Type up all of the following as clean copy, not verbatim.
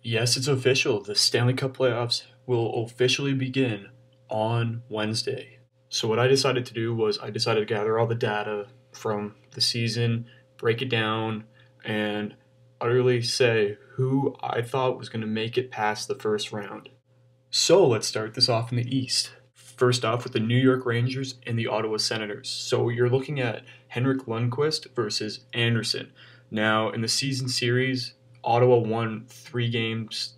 Yes, it's official. The Stanley Cup playoffs will officially begin on Wednesday. So what I decided to do was I decided to gather all the data from the season, break it down, and utterly say who I thought was going to make it past the first round. So let's start this off in the East. First off with the New York Rangers and the Ottawa Senators. So you're looking at Henrik Lundqvist versus Anderson. Now in the season series, Ottawa won 3 games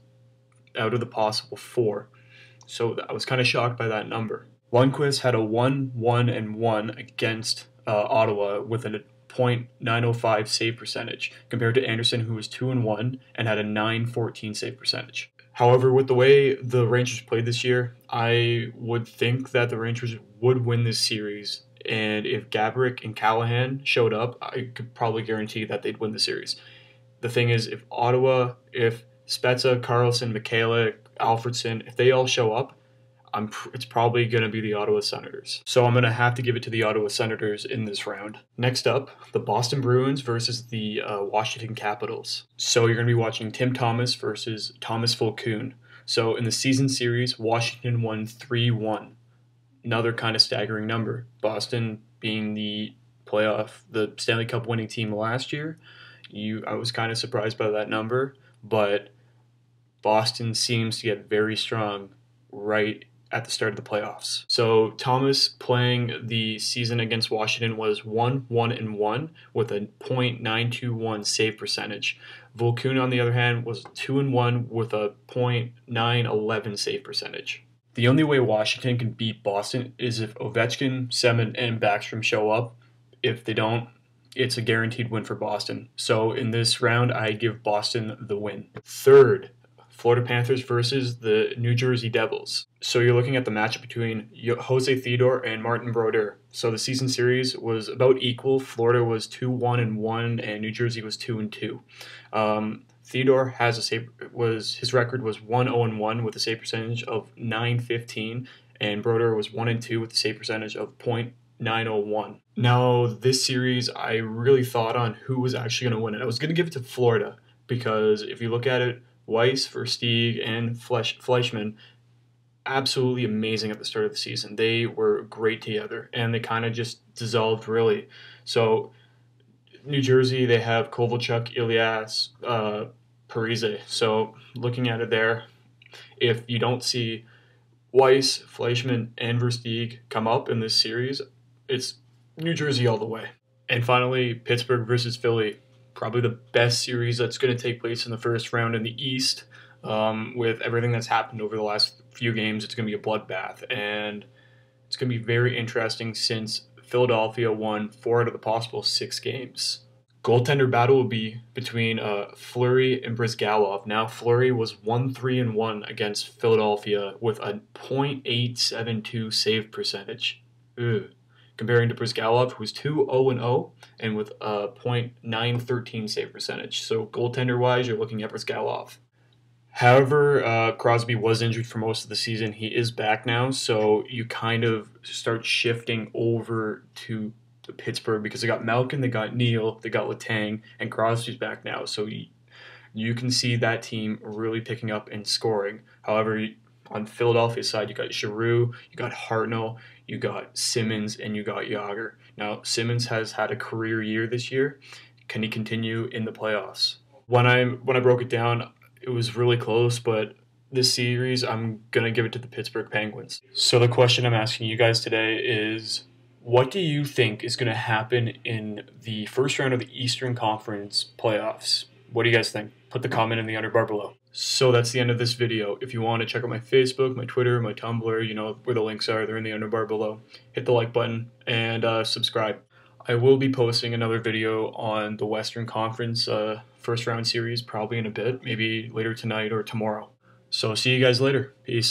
out of the possible 4. So I was kind of shocked by that number. Lundqvist had a 1-1-1 against Ottawa with a .905 save percentage compared to Anderson, who was 2-1 and had a .914 save percentage. However, with the way the Rangers played this year, I would think that the Rangers would win this series. And if Gaborik and Callahan showed up, I could probably guarantee that they'd win the series. The thing is, if Spezza, Carlson, Mikhailuk, Alfredsson, if they all show up, it's probably going to be the Ottawa Senators. So I'm going to have to give it to the Ottawa Senators in this round. Next up, the Boston Bruins versus the Washington Capitals. So you're going to be watching Tim Thomas versus Thomas Vokoun. So in the season series, Washington won 3-1. Another kind of staggering number. Boston being the Stanley Cup winning team last year. I was kind of surprised by that number, but Boston seems to get very strong right at the start of the playoffs. So Thomas playing the season against Washington was 1-1-1 with a .921 save percentage. Vokoun, on the other hand, was 2-1 with a .911 save percentage. The only way Washington can beat Boston is if Ovechkin, Semin, and Backstrom show up. If they don't, it's a guaranteed win for Boston. So in this round, I give Boston the win. Third, Florida Panthers versus the New Jersey Devils. So you're looking at the matchup between Jose Theodore and Martin Brodeur. So the season series was about equal. Florida was 2-1-1 and New Jersey was 2-2. Theodore his record was 1-0-1 with a save percentage of .915, and Brodeur was 1-2 with a save percentage of .901. Now this series, I really thought on who was actually going to win it. I was going to give it to Florida because if you look at it, Weiss, Versteeg, and Fleischmann, absolutely amazing at the start of the season. They were great together, and they kind of just dissolved, really. So, New Jersey, they have Kovalchuk, Elias, Parise. So, looking at it there, if you don't see Weiss, Fleischmann, and Versteeg come up in this series, it's New Jersey all the way. And finally, Pittsburgh versus Philly. Probably the best series that's going to take place in the first round in the East. With everything that's happened over the last few games, it's going to be a bloodbath. And it's going to be very interesting since Philadelphia won 4 out of the possible 6 games. Goaltender battle will be between Fleury and Brizgalov. Now, Fleury was 1-3-1 against Philadelphia with a .872 save percentage. Comparing to Brizgalov, who was 2-0-0 and with a .913 save percentage. So goaltender-wise, you're looking at Brizgalov. However, Crosby was injured for most of the season. He is back now, so you kind of start shifting over to Pittsburgh because they got Malkin, they got Neal, they got Letang, and Crosby's back now. So you can see that team really picking up and scoring. However, on Philadelphia's side, you got Giroux, you got Hartnell, you got Simmons, and you got Jagr. Now, Simmons has had a career year this year. Can he continue in the playoffs? When I broke it down, it was really close, but this series, I'm going to give it to the Pittsburgh Penguins. So the question I'm asking you guys today is, what do you think is going to happen in the first round of the Eastern Conference playoffs? What do you guys think? Put the comment in the underbar below. So that's the end of this video. If you want to check out my Facebook, my Twitter, my Tumblr, you know where the links are, they're in the underbar below. Hit the like button and subscribe. I will be posting another video on the Western Conference first round series probably in a bit, maybe later tonight or tomorrow. So see you guys later. Peace.